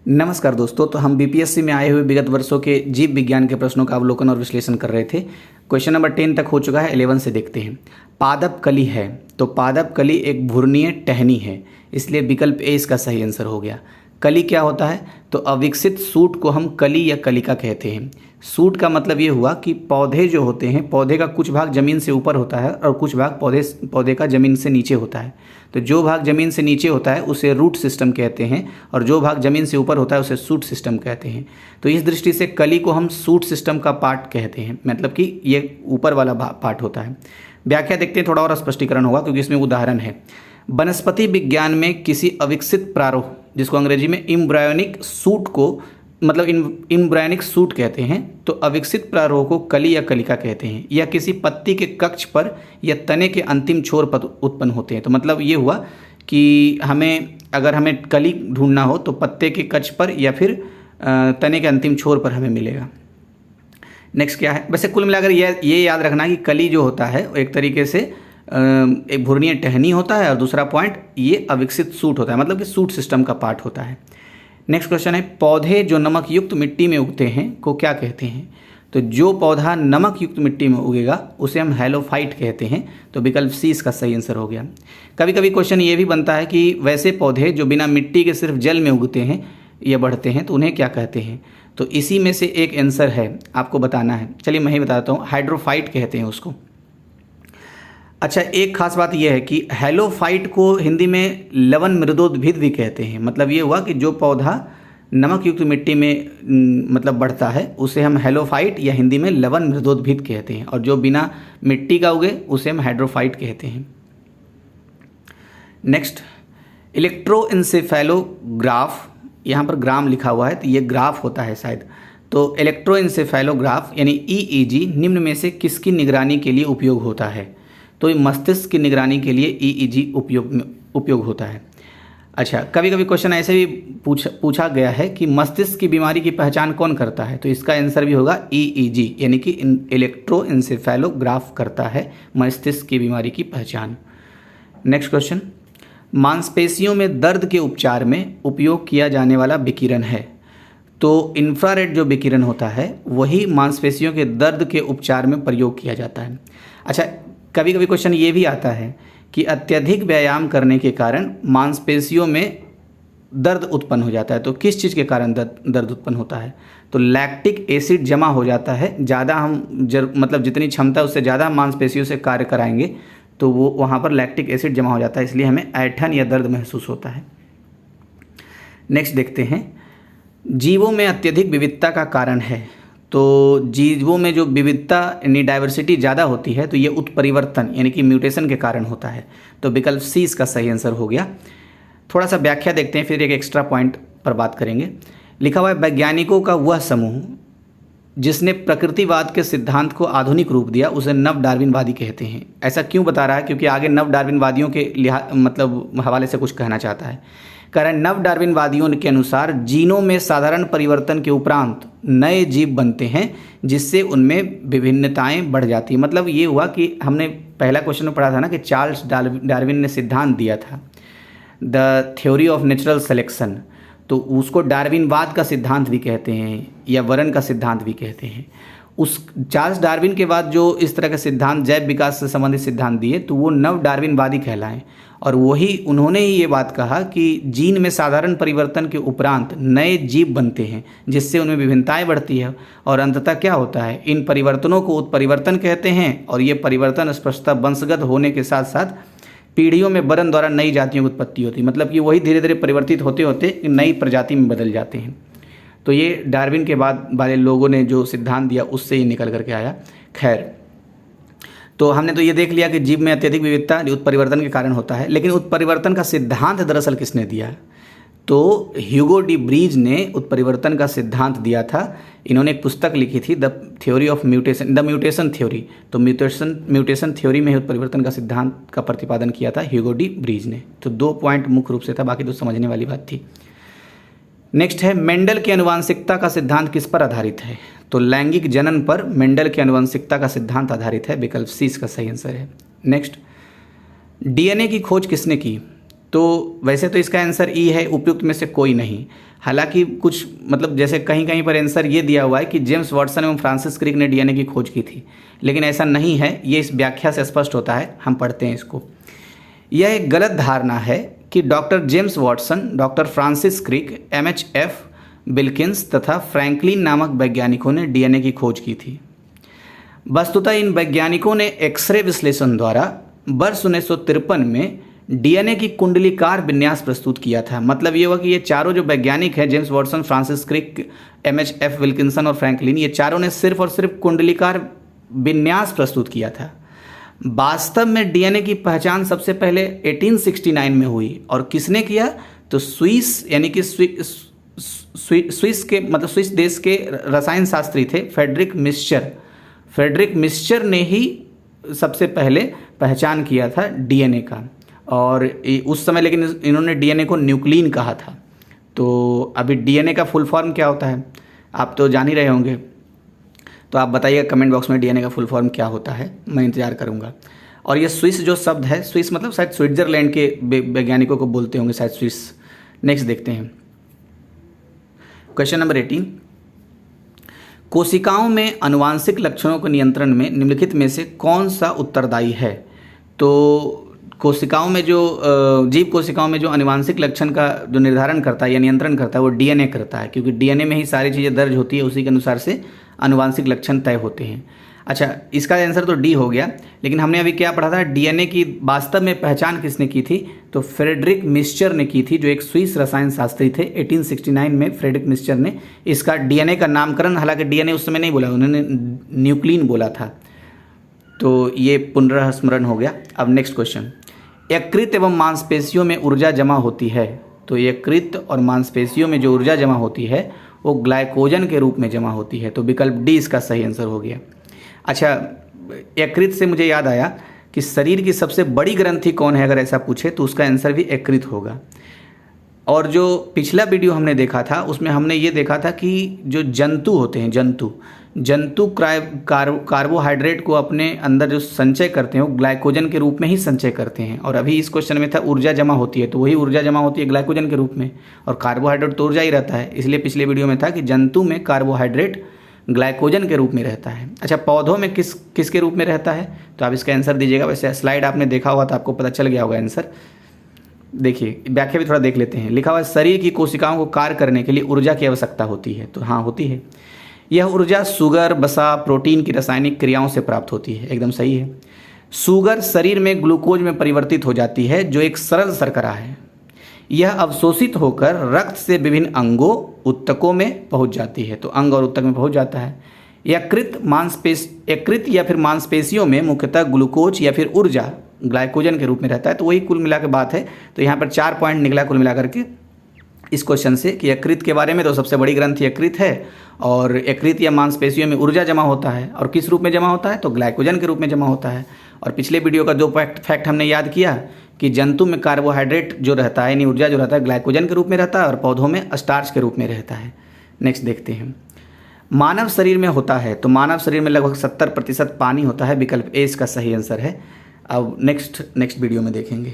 नमस्कार दोस्तों। तो हम बीपीएससी में आए हुए विगत वर्षों के जीव विज्ञान के प्रश्नों का अवलोकन और विश्लेषण कर रहे थे। क्वेश्चन नंबर 10 तक हो चुका है, 11 से देखते हैं। पादप कली है, तो पादप कली एक भ्रूणीय टहनी है, इसलिए विकल्प ए इसका सही आंसर हो गया। कली क्या होता है? तो अविकसित सूट को हम कली या कलिका कहते हैं। सूट का मतलब ये हुआ कि पौधे जो होते हैं, पौधे का कुछ भाग ज़मीन से ऊपर होता है और कुछ भाग पौधे का ज़मीन से नीचे होता है। तो जो भाग ज़मीन से नीचे होता है उसे रूट सिस्टम कहते हैं और जो भाग ज़मीन से ऊपर होता है उसे शूट सिस्टम कहते हैं। तो इस दृष्टि से कली को हम शूट सिस्टम का पार्ट कहते हैं, मतलब कि ये ऊपर वाला पार्ट होता है। व्याख्या देखते हैं, थोड़ा और स्पष्टीकरण होगा क्योंकि इसमें उदाहरण है। वनस्पति विज्ञान में किसी अविकसित प्रारूप, जिसको अंग्रेजी में एम्ब्रायोनिक सूट को मतलब एम्ब्रायोनिक सूट कहते हैं, तो अविकसित प्रारूप को कली या कलिका कहते हैं। या किसी पत्ती के कक्ष पर या तने के अंतिम छोर पर उत्पन्न होते हैं। तो मतलब ये हुआ कि अगर हमें कली ढूंढना हो तो पत्ते के कक्ष पर या फिर तने के अंतिम छोर पर हमें मिलेगा। नेक्स्ट क्या है? वैसे कुल मिलाकर ये याद रखना कि कली जो होता है वो एक तरीके से एक भ्रूणीय टहनी होता है और दूसरा पॉइंट ये अविकसित सूट होता है, मतलब कि सूट सिस्टम का पार्ट होता है। नेक्स्ट क्वेश्चन है, पौधे जो नमक युक्त मिट्टी में उगते हैं को क्या कहते हैं? तो जो पौधा नमक युक्त मिट्टी में उगेगा उसे हम हैलोफाइट कहते हैं। तो विकल्प सी इसका सही आंसर हो गया। कभी कभी क्वेश्चन ये भी बनता है कि वैसे पौधे जो बिना मिट्टी के सिर्फ जल में उगते हैं या बढ़ते हैं तो उन्हें क्या कहते हैं? तो इसी में से एक आंसर है, आपको बताना है। चलिए मैं ही बताता हूँ, हाइड्रोफाइट कहते हैं उसको। अच्छा, एक खास बात यह है कि हैलोफाइट को हिंदी में लवण मृदोद्भिद भी कहते हैं। मतलब ये हुआ कि जो पौधा नमक युक्त मिट्टी में मतलब बढ़ता है उसे हम हैलोफाइट या हिंदी में लवण मृदोद्भिद कहते हैं, और जो बिना मिट्टी का उगे उसे हम हाइड्रोफाइट कहते हैं। नेक्स्ट, इलेक्ट्रोएन्सेफेलोग्राफ, यहाँ पर ग्राम लिखा हुआ है तो ये ग्राफ होता है शायद। तो इलेक्ट्रोएन्सेफेलोग्राफ यानी ईईजी निम्न में से किसकी निगरानी के लिए उपयोग होता है? तो ये मस्तिष्क की निगरानी के लिए ईईजी उपयोग होता है। अच्छा, कभी कभी क्वेश्चन ऐसे भी पूछा गया है कि मस्तिष्क की बीमारी की पहचान कौन करता है? तो इसका आंसर भी होगा ईईजी, यानी कि इलेक्ट्रोएन्सेफेलोग्राफ करता है मस्तिष्क की बीमारी की पहचान। नेक्स्ट क्वेश्चन, मांसपेशियों में दर्द के उपचार में उपयोग किया जाने वाला विकिरण है। तो इंफ्रारेड जो विकिरण होता है वही मांसपेशियों के दर्द के उपचार में प्रयोग किया जाता है। अच्छा, कभी कभी क्वेश्चन ये भी आता है कि अत्यधिक व्यायाम करने के कारण मांसपेशियों में दर्द उत्पन्न हो जाता है। तो किस चीज़ के कारण दर्द उत्पन्न होता है? तो लैक्टिक एसिड जमा हो जाता है। ज़्यादा हम मतलब जितनी क्षमता उससे ज़्यादा मांसपेशियों से कार्य कराएंगे तो वो वहाँ पर लैक्टिक एसिड जमा हो जाता है, इसलिए हमें ऐंठन या दर्द महसूस होता है। नेक्स्ट देखते हैं, जीवों में अत्यधिक विविधता का कारण है। तो जीवों में जो विविधता यानी डाइवर्सिटी ज़्यादा होती है तो ये उत्परिवर्तन यानी कि म्यूटेशन के कारण होता है। तो विकल्प सी इसका सही आंसर हो गया। थोड़ा सा व्याख्या देखते हैं, फिर एक एक्स्ट्रा पॉइंट पर बात करेंगे। लिखा हुआ है, वैज्ञानिकों का वह समूह जिसने प्रकृतिवाद के सिद्धांत को आधुनिक रूप दिया उसे नव डार्विनवादी कहते हैं। ऐसा क्यों बता रहा है? क्योंकि आगे नव डार्विनवादियों के मतलब हवाले से कुछ कहना चाहता है। कारण नव डार्विनवादियों के अनुसार जीनों में साधारण परिवर्तन के उपरांत नए जीव बनते हैं जिससे उनमें विभिन्नताएं बढ़ जाती हैं। मतलब ये हुआ कि हमने पहला क्वेश्चन में पढ़ा था ना कि चार्ल्स डार्विन ने सिद्धांत दिया था, the theory of natural selection. तो उसको डार्विनवाद का सिद्धांत भी कहते हैं या वरण का सिद्धांत भी कहते हैं। उस चार्ल्स डार्विन के बाद जो इस तरह के सिद्धांत, जैव विकास से संबंधित सिद्धांत दिए, तो वो नव डार्विनवादी कहलाएं। और उन्होंने ही ये बात कहा कि जीन में साधारण परिवर्तन के उपरांत नए जीव बनते हैं जिससे उनमें विभिन्नताएं बढ़ती है, और अंततः क्या होता है, इन परिवर्तनों को उत्परिवर्तन कहते हैं। और ये परिवर्तन स्पष्टतः वंशगत होने के साथ साथ पीढ़ियों में वरण द्वारा नई जातियों की उत्पत्ति होती है। मतलब कि वही धीरे धीरे परिवर्तित होते होते नई प्रजाति में बदल जाते हैं। तो ये डार्विन के बाद वाले लोगों ने जो सिद्धांत दिया उससे ही निकल करके आया। खैर, तो हमने तो ये देख लिया कि जीव में अत्यधिक विविधता उत्परिवर्तन के कारण होता है, लेकिन उत्परिवर्तन का सिद्धांत दरअसल किसने दिया? तो ह्यूगो डी ब्रीज ने उत्परिवर्तन का सिद्धांत दिया था। इन्होंने एक पुस्तक लिखी थी, the theory of mutation, the mutation theory. तो म्यूटेशन थ्योरी में उत्परिवर्तन का सिद्धांत का प्रतिपादन किया था ह्यूगो डी ब्रीज ने। तो 2 पॉइंट मुख्य रूप से था, बाकी तो समझने वाली बात थी। नेक्स्ट है, मेंडल की आनुवंशिकता का सिद्धांत किस पर आधारित है? तो लैंगिक जनन पर मेंडल की आनुवंशिकता का सिद्धांत आधारित है। विकल्प सी इसका सही आंसर है। नेक्स्ट, डीएनए की खोज किसने की? तो वैसे तो इसका आंसर ई है, उपयुक्त में से कोई नहीं। हालांकि कुछ मतलब जैसे कहीं कहीं पर आंसर ये दिया हुआ है कि जेम्स वाटसन एवं फ्रांसिस क्रिक ने डीएनए की खोज की थी, लेकिन ऐसा नहीं है, ये इस व्याख्या से स्पष्ट होता है। हम पढ़ते हैं इसको। यह एक गलत धारणा है कि doctor James Watson, doctor Francis Crick, MHF Wilkins तथा फ्रैंकलिन नामक वैज्ञानिकों ने डीएनए की खोज की थी। वस्तुतः इन वैज्ञानिकों ने एक्सरे विश्लेषण द्वारा वर्ष 1953 में डीएनए की कुंडलीकार विन्यास प्रस्तुत किया था। मतलब ये हुआ कि ये चारों जो वैज्ञानिक हैं, James Watson, Francis Crick, MHF Wilkinson और फ्रैंकलिन, ये चारों ने सिर्फ और सिर्फ कुंडलीकार विन्यास प्रस्तुत किया था। वास्तव में डीएनए की पहचान सबसे पहले 1869 में हुई। और किसने किया? तो स्विस, यानी कि स्विस के मतलब स्विस देश के रसायन शास्त्री थे फ्रेडरिक मिस्चर। फ्रेडरिक मिस्चर ने ही सबसे पहले पहचान किया था डीएनए का। और उस समय लेकिन इन्होंने डीएनए को न्यूक्लिन कहा था। तो अभी डीएनए का फुल फॉर्म क्या होता है आप तो जान ही रहे होंगे, तो आप बताइएगा कमेंट बॉक्स में डीएनए का फुल फॉर्म क्या होता है, मैं इंतजार करूंगा। और ये स्विस जो शब्द है, स्विस मतलब शायद स्विट्जरलैंड के वैज्ञानिकों को बोलते होंगे शायद, स्विस। नेक्स्ट देखते हैं क्वेश्चन नंबर 18। कोशिकाओं में आनुवांशिक लक्षणों के नियंत्रण में निम्नलिखित में से कौन सा उत्तरदायी है? तो कोशिकाओं में जो जीव कोशिकाओं में जो आनुवांशिक लक्षण का जो निर्धारण करता है या नियंत्रण करता है वो डीएनए करता है, क्योंकि डीएनए में ही सारी चीज़ें दर्ज होती है, उसी के अनुसार से आनुवांशिक लक्षण तय होते हैं। अच्छा, इसका आंसर तो डी हो गया। लेकिन हमने अभी क्या पढ़ा था, डीएनए की वास्तव में पहचान किसने की थी? तो फ्रेडरिक मिस्चर ने की थी, जो एक स्विस रसायन शास्त्री थे। 1869 में फ्रेडरिक मिस्चर ने इसका डीएनए का नामकरण, हालांकि डीएनए उस समय नहीं बोला, उन्होंने न्यूक्लिन बोला था। तो ये पुनर्स्मरण हो गया। अब नेक्स्ट क्वेश्चन। यकृत एवं मांसपेशियों में ऊर्जा जमा होती है। तो यकृत और मांसपेशियों में जो ऊर्जा जमा होती है वो ग्लाइकोजन के रूप में जमा होती है। तो विकल्प डी इसका सही आंसर हो गया। अच्छा, यकृत से मुझे याद आया कि शरीर की सबसे बड़ी ग्रंथि कौन है, अगर ऐसा पूछे तो उसका आंसर भी यकृत होगा। और जो पिछला वीडियो हमने देखा था उसमें हमने ये देखा था कि जो जंतु होते हैं, जंतु कार्बोहाइड्रेट को अपने अंदर जो संचय करते हैं वो ग्लाइकोजन के रूप में ही संचय करते हैं। और अभी इस क्वेश्चन में था ऊर्जा जमा होती है, तो वही ऊर्जा जमा होती है ग्लाइकोजन के रूप में, और कार्बोहाइड्रेट तो ऊर्जा ही रहता है। इसलिए पिछले वीडियो में था कि जंतु में कार्बोहाइड्रेट ग्लाइकोजन के रूप में रहता है। अच्छा, पौधों में किसके रूप में रहता है? तो आप इसका आंसर दीजिएगा। वैसे स्लाइड आपने देखा होगा तो आपको पता चल गया होगा आंसर। देखिए, व्याख्या भी थोड़ा देख लेते हैं। लिखा हुआ है शरीर की कोशिकाओं को कार्य करने के लिए ऊर्जा की आवश्यकता होती है। तो हाँ, होती है। यह ऊर्जा शुगर, वसा, प्रोटीन की रासायनिक क्रियाओं से प्राप्त होती है। एकदम सही है। शुगर शरीर में ग्लूकोज में परिवर्तित हो जाती है, जो एक सरल शर्करा है। यह अवशोषित होकर रक्त से विभिन्न अंगों, ऊतकों में पहुंच जाती है। तो अंग और ऊतक में पहुंच जाता है। यकृत या फिर मांसपेशियों में मुख्यतः ग्लूकोज या फिर ऊर्जा ग्लाइकोजन के रूप में रहता है। तो वही कुल मिला के बात है। तो यहाँ पर 4 पॉइंट निकला कुल मिला करके इस क्वेश्चन से कि यकृत के बारे में। तो सबसे बड़ी ग्रंथि यकृत है, और यकृत या मांसपेशियों में ऊर्जा जमा होता है। और किस रूप में जमा होता है? तो ग्लाइकोजन के रूप में जमा होता है। और पिछले वीडियो का जो फैक्ट हमने याद किया कि जंतु में कार्बोहाइड्रेट जो रहता है, यानी ऊर्जा जो रहता है, ग्लाइकोजन के रूप में रहता है, और पौधों में स्टार्च के रूप में रहता है। नेक्स्ट देखते हैं। मानव शरीर में होता है। तो मानव शरीर में लगभग 70% पानी होता है। विकल्प ए इसका सही आंसर है। अब नेक्स्ट वीडियो में देखेंगे।